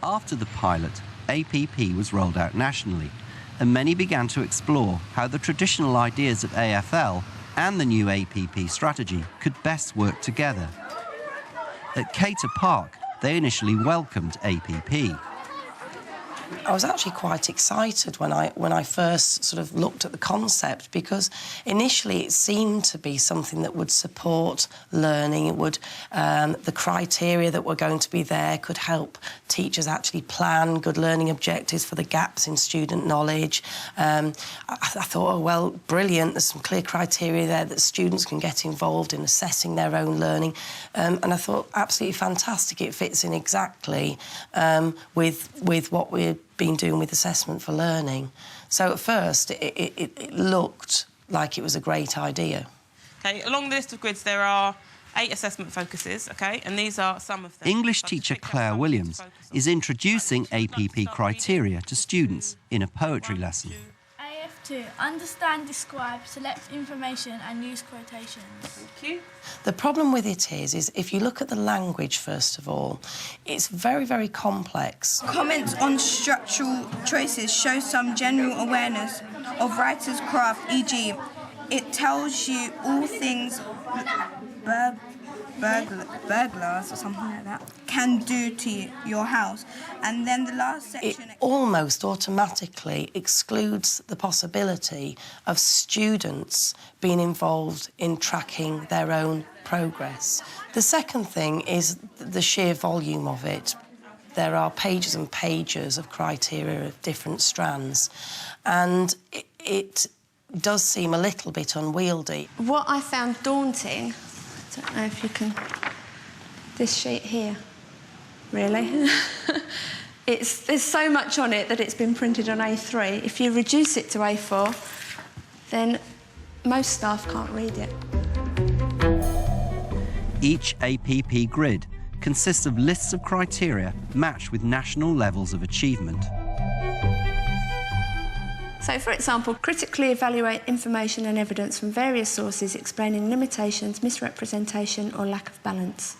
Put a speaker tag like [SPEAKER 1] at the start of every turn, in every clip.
[SPEAKER 1] After the pilot, APP was rolled out nationally, and many began to explore how the traditional ideas of AFL and the new APP strategy could best work together. At Cater Park, they initially welcomed APP.
[SPEAKER 2] I was actually quite excited when I first sort of looked at the concept, because initially it seemed to be something that would support learning. It would, the criteria that were going to be there could help teachers actually plan good learning objectives for the gaps in student knowledge. I thought, oh, well, brilliant, there's some clear criteria there that students can get involved in assessing their own learning. And I thought, absolutely fantastic, it fits in exactly with what we're been doing with assessment for learning. So at first it looked like it was a great idea.
[SPEAKER 3] OK, along the list of grids there are 8 assessment focuses, OK, and these are some of them.
[SPEAKER 1] English teacher Claire Williams is introducing APP criteria to students in a poetry lesson.
[SPEAKER 4] AF2, understand, describe, select information and use quotations.
[SPEAKER 3] Thank you.
[SPEAKER 2] The problem with it is if you look at the language, first of all, it's very, very complex.
[SPEAKER 5] Comments on structural choices show some general awareness of writer's craft, e.g. it tells you all things burglars or something like that can do to your house. And then the last section...
[SPEAKER 2] It almost automatically excludes the possibility of students being involved in tracking their own progress. The second thing is the sheer volume of it. There are pages and pages of criteria of different strands, and it does seem a little bit unwieldy.
[SPEAKER 6] What I found daunting, I don't know if you can... this sheet here, really. There's so much on it that it's been printed on A3. If you reduce it to A4, then most staff can't read it.
[SPEAKER 1] Each APP grid consists of lists of criteria matched with national levels of achievement.
[SPEAKER 6] So, for example, critically evaluate information and evidence from various sources explaining limitations, misrepresentation or lack of balance.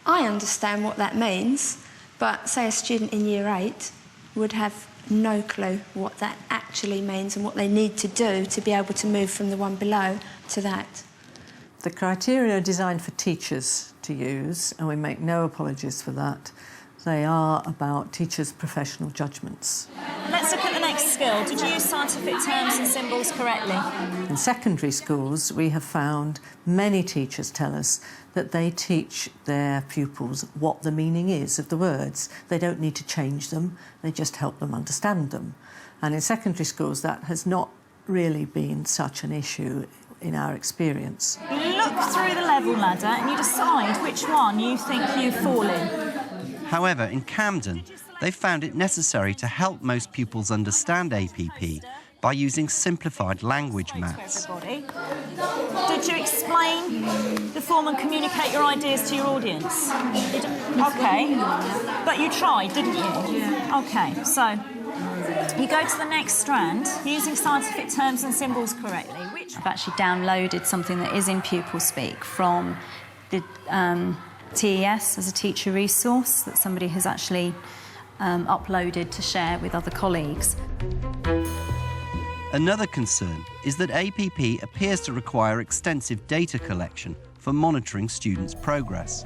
[SPEAKER 6] I understand what that means, but, say, a student in Year 8 would have no clue what that actually means and what they need to do to be able to move from the one below to that.
[SPEAKER 7] The criteria are designed for teachers to use, and we make no apologies for that. They are about teachers' professional judgments.
[SPEAKER 8] Let's look at the next skill. Did you use scientific terms and symbols correctly?
[SPEAKER 7] In secondary schools, we have found many teachers tell us that they teach their pupils what the meaning is of the words. They don't need to change them, they just help them understand them. And in secondary schools, that has not really been such an issue in our experience.
[SPEAKER 8] Look through the level ladder and you decide which one you think you fall in.
[SPEAKER 1] However, in Camden, they found it necessary to help most pupils understand APP by using simplified language maths.
[SPEAKER 8] Did you explain the form and communicate your ideas to your audience? OK. But you tried, didn't you? Yeah. OK, so you go to the next strand, using scientific terms and symbols correctly.
[SPEAKER 9] I've actually downloaded something that is in pupil speak from the TES as a teacher resource that somebody has actually uploaded to share with other colleagues.
[SPEAKER 1] Another concern is that APP appears to require extensive data collection for monitoring students' progress.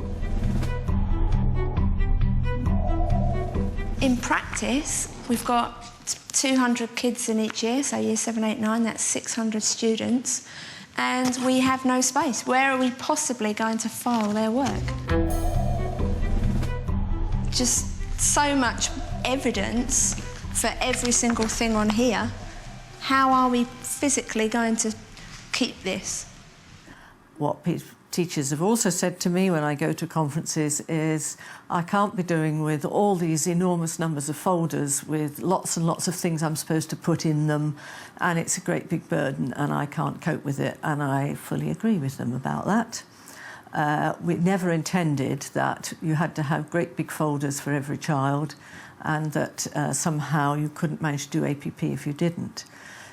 [SPEAKER 6] In practice, we've got 200 kids in each year, so year 7, 8, 9, that's 600 students, and we have no space. Where are we possibly going to file their work? Just so much evidence for every single thing on here. How are we physically going to keep this?
[SPEAKER 7] What teachers have also said to me when I go to conferences is I can't be doing with all these enormous numbers of folders with lots and lots of things I'm supposed to put in them, and it's a great big burden and I can't cope with it, and I fully agree with them about that. We never intended that you had to have great big folders for every child and that somehow you couldn't manage to do APP if you didn't.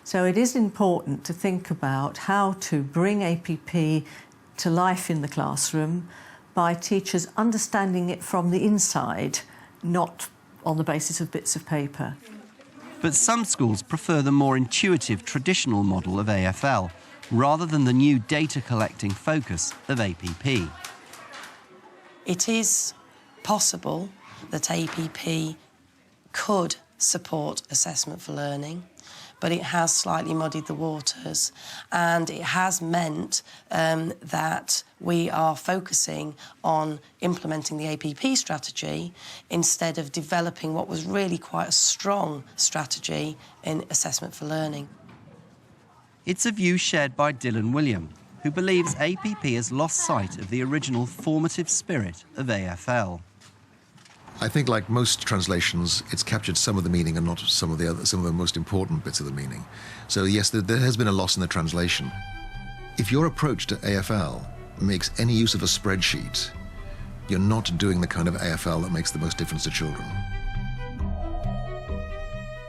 [SPEAKER 7] So it is important to think about how to bring APP to life in the classroom by teachers understanding it from the inside not on the basis of bits of paper.
[SPEAKER 1] But some schools prefer the more intuitive traditional model of AFL rather than the new data collecting focus of APP.
[SPEAKER 2] It is possible that APP could support assessment for learning, but it has slightly muddied the waters, and it has meant that we are focusing on implementing the APP strategy instead of developing what was really quite a strong strategy in assessment for learning.
[SPEAKER 1] It's a view shared by Dylan William, who believes APP has lost sight of the original formative spirit of AFL.
[SPEAKER 10] I think, like most translations, it's captured some of the meaning and not some of the most important bits of the meaning. So yes, there has been a loss in the translation. If your approach to AFL makes any use of a spreadsheet, you're not doing the kind of AFL that makes the most difference to children.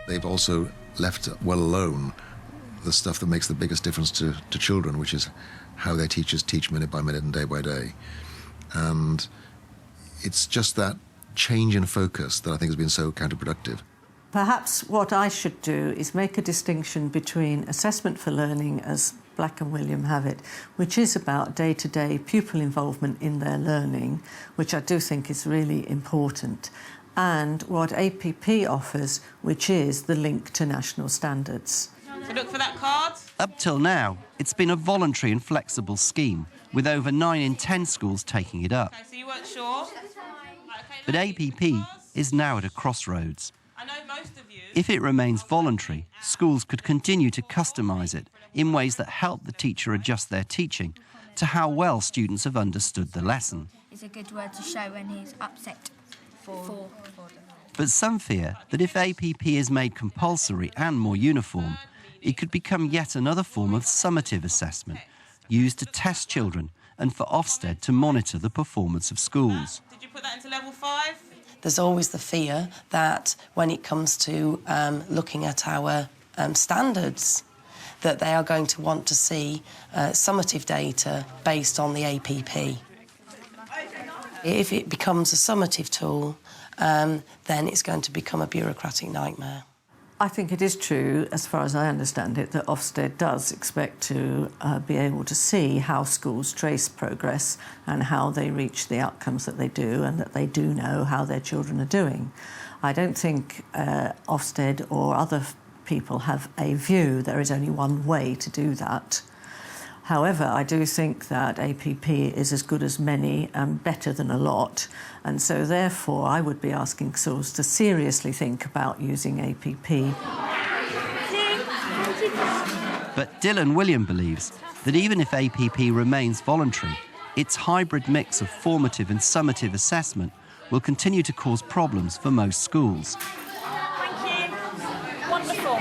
[SPEAKER 10] They've also left well alone the stuff that makes the biggest difference to children, which is how their teachers teach minute by minute and day by day. And it's just that change in focus that I think has been so counterproductive.
[SPEAKER 7] Perhaps what I should do is make a distinction between assessment for learning, as Black and William have it, which is about day-to-day pupil involvement in their learning, which I do think is really important, and what APP offers, which is the link to national standards.
[SPEAKER 3] So look for that card.
[SPEAKER 1] Up till now, it's been a voluntary and flexible scheme, with over 9 in 10 schools taking it up.
[SPEAKER 3] Okay, so you weren't sure?
[SPEAKER 1] But APP is now at a crossroads.
[SPEAKER 3] I know most of you...
[SPEAKER 1] If it remains voluntary, schools could continue to customise it in ways that help the teacher adjust their teaching to how well students have understood the lesson.
[SPEAKER 4] It's a good word to show when he's upset. For.
[SPEAKER 1] But some fear that if APP is made compulsory and more uniform, it could become yet another form of summative assessment, used to test children and for Ofsted to monitor the performance of schools.
[SPEAKER 3] Did you put that into level 5?
[SPEAKER 2] There's always the fear that when it comes to looking at our standards, that they are going to want to see summative data based on the APP. If it becomes a summative tool, then it's going to become a bureaucratic nightmare.
[SPEAKER 7] I think it is true, as far as I understand it, that Ofsted does expect to be able to see how schools trace progress and how they reach the outcomes that they do, and that they do know how their children are doing. I don't think Ofsted or other people have a view there is only one way to do that. However, I do think that APP is as good as many and better than a lot, and so therefore I would be asking schools to seriously think about using APP.
[SPEAKER 1] But Dylan William believes that even if APP remains voluntary, its hybrid mix of formative and summative assessment will continue to cause problems for most schools.
[SPEAKER 8] Thank you. Wonderful.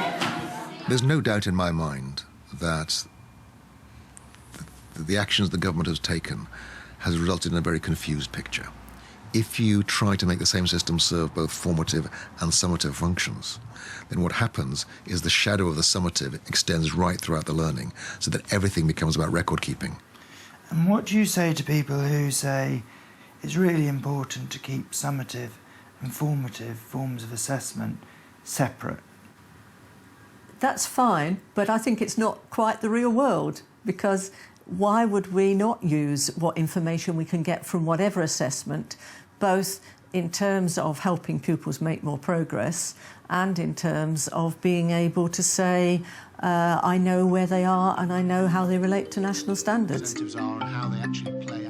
[SPEAKER 10] There's no doubt in my mind that the actions the government has taken has resulted in a very confused picture. If you try to make the same system serve both formative and summative functions, then what happens is the shadow of the summative extends right throughout the learning, so that everything becomes about record keeping.
[SPEAKER 11] And what do you say to people who say it's really important to keep summative and formative forms of assessment separate?
[SPEAKER 7] That's fine, but I think it's not quite the real world, because why would we not use what information we can get from whatever assessment, both in terms of helping pupils make more progress and in terms of being able to say, I know where they are and I know how they relate to national standards.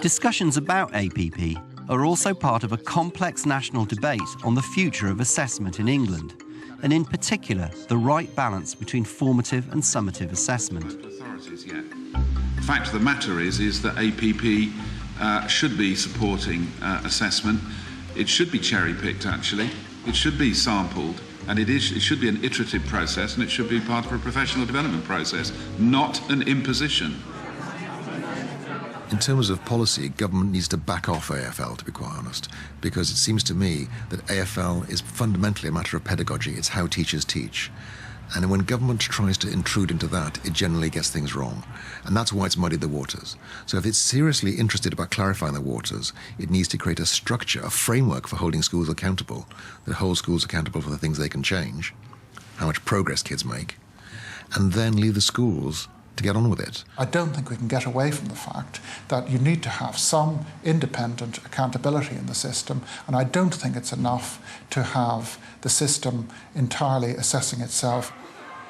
[SPEAKER 1] Discussions about APP are also part of a complex national debate on the future of assessment in England, and in particular, the right balance between formative and summative assessment.
[SPEAKER 12] The fact of the matter is that APP should be supporting assessment. It should be cherry-picked, actually. It should be sampled, and it should be an iterative process, and it should be part of a professional development process, not an imposition.
[SPEAKER 10] In terms of policy, government needs to back off AFL, to be quite honest, because it seems to me that AFL is fundamentally a matter of pedagogy. It's how teachers teach. And when government tries to intrude into that, it generally gets things wrong. And that's why it's muddied the waters. So if it's seriously interested about clarifying the waters, it needs to create a structure, a framework for holding schools accountable, that holds schools accountable for the things they can change, how much progress kids make, and then leave the schools to get on with it.
[SPEAKER 13] I don't think we can get away from the fact that you need to have some independent accountability in the system, and I don't think it's enough to have the system entirely assessing itself.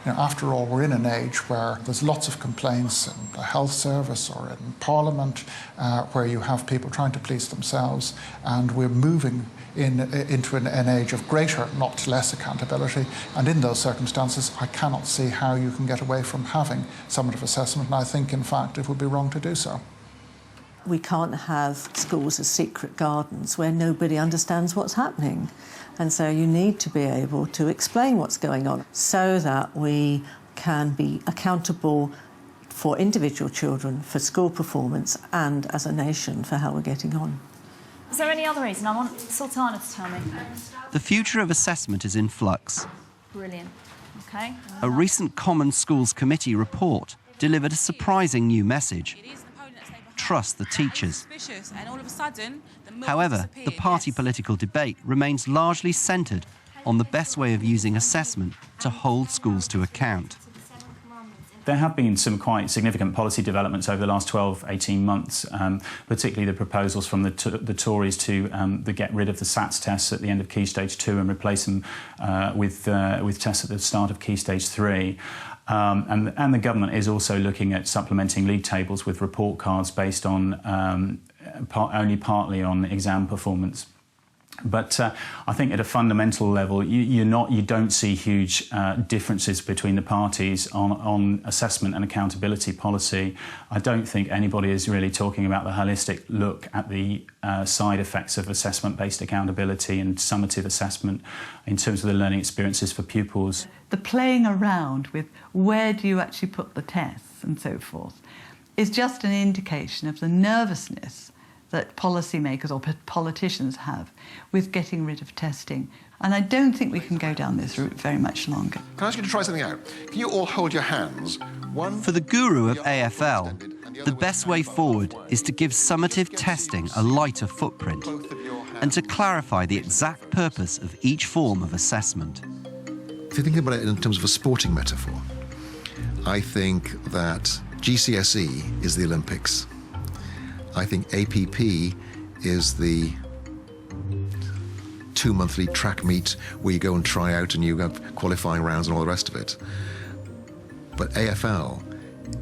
[SPEAKER 13] You know, after all, we're in an age where there's lots of complaints in the health service or in Parliament where you have people trying to police themselves, and we're moving into an age of greater, not less accountability. And in those circumstances, I cannot see how you can get away from having summative assessment, and I think, in fact, it would be wrong to do so.
[SPEAKER 7] We can't have schools as secret gardens where nobody understands what's happening. And so you need to be able to explain what's going on so that we can be accountable for individual children, for school performance, and as a nation for how we're getting on.
[SPEAKER 8] Is there any other reason? I want Sultana to tell me.
[SPEAKER 1] The future of assessment is in flux.
[SPEAKER 8] Brilliant. OK.
[SPEAKER 1] A recent Common Schools Committee report delivered a surprising new message. Trust the teachers. However, the party political debate remains largely centred on the best way of using assessment to hold schools to account.
[SPEAKER 14] There have been some quite significant policy developments over the last 12, 18 months, particularly the proposals from the Tories to get rid of the SATS tests at the end of Key Stage 2 and replace them with tests at the start of Key Stage 3. And the government is also looking at supplementing league tables with report cards based on only partly on exam performance. But I think at a fundamental level, you don't see huge differences between the parties on assessment and accountability policy. I don't think anybody is really talking about the holistic look at the side effects of assessment-based accountability and summative assessment in terms of the learning experiences for pupils.
[SPEAKER 15] The playing around with where do you actually put the tests and so forth is just an indication of the nervousness that policymakers or politicians have with getting rid of testing. And I don't think we can go down this route very much longer.
[SPEAKER 10] Can I ask you to try something out? Can you all hold your hands?
[SPEAKER 1] For the guru of AFL, the best way forward is to give summative testing a lighter footprint and to clarify the exact purpose of each form of assessment.
[SPEAKER 10] If you think about it in terms of a sporting metaphor, I think that GCSE is the Olympics. I think APP is the 2-monthly track meet where you go and try out and you have qualifying rounds and all the rest of it. But AFL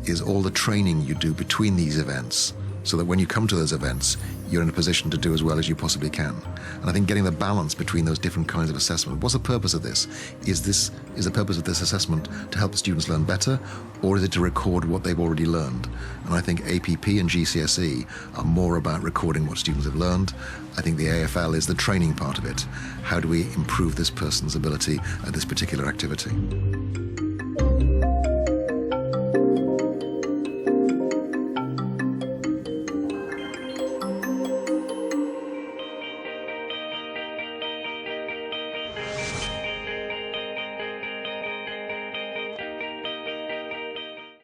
[SPEAKER 10] is all the training you do between these events so that when you come to those events, you're in a position to do as well as you possibly can. And I think getting the balance between those different kinds of assessment. What's the purpose of this? Is the purpose of this assessment to help the students learn better, or is it to record what they've already learned? And I think APP and GCSE are more about recording what students have learned. I think the AFL is the training part of it. How do we improve this person's ability at this particular activity?